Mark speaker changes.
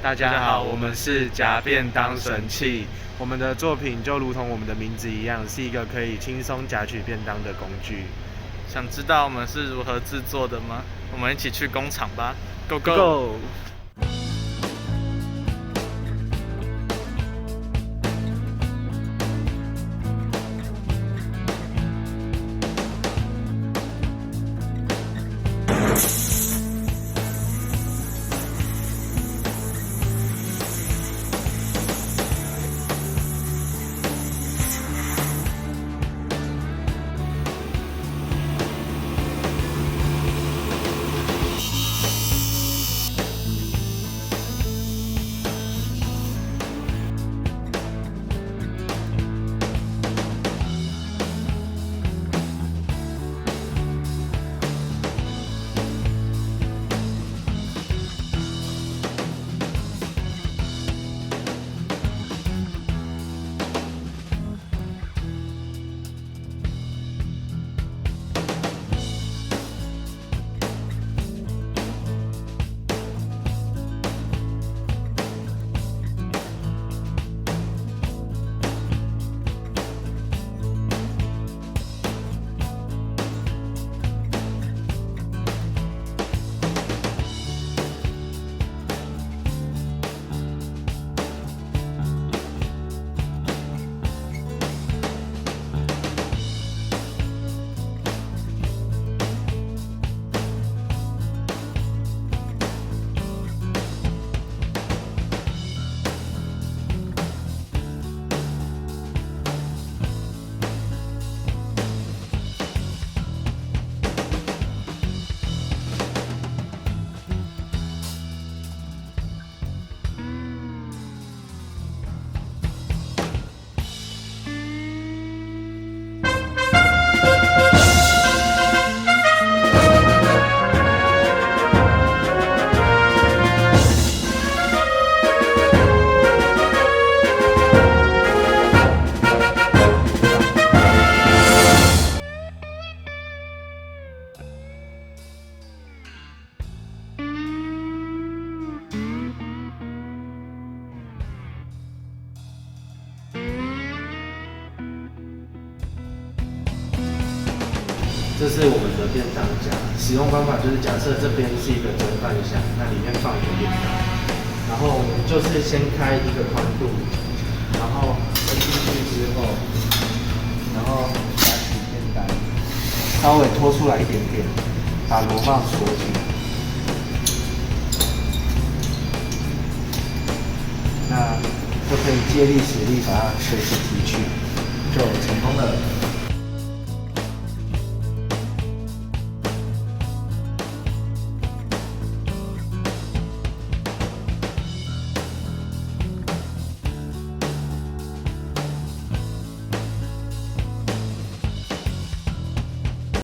Speaker 1: 大家好，我们是夹便当神器。我们的作品就如同我们的名字一样，是一个可以轻松夹取便当的工具。
Speaker 2: 想知道我们是如何制作的吗？我们一起去工厂吧 ！Go Go！
Speaker 1: Go！这是我们的便当夹，使用方法就是假设这边是一个蒸饭箱，那里面放一个便当，然后我们就是先开一个宽度，然后伸进去之后，然后夹起便当，稍微拖出来一点点，把螺帽锁紧，那就可以借力使力把它随时提取，就成功了。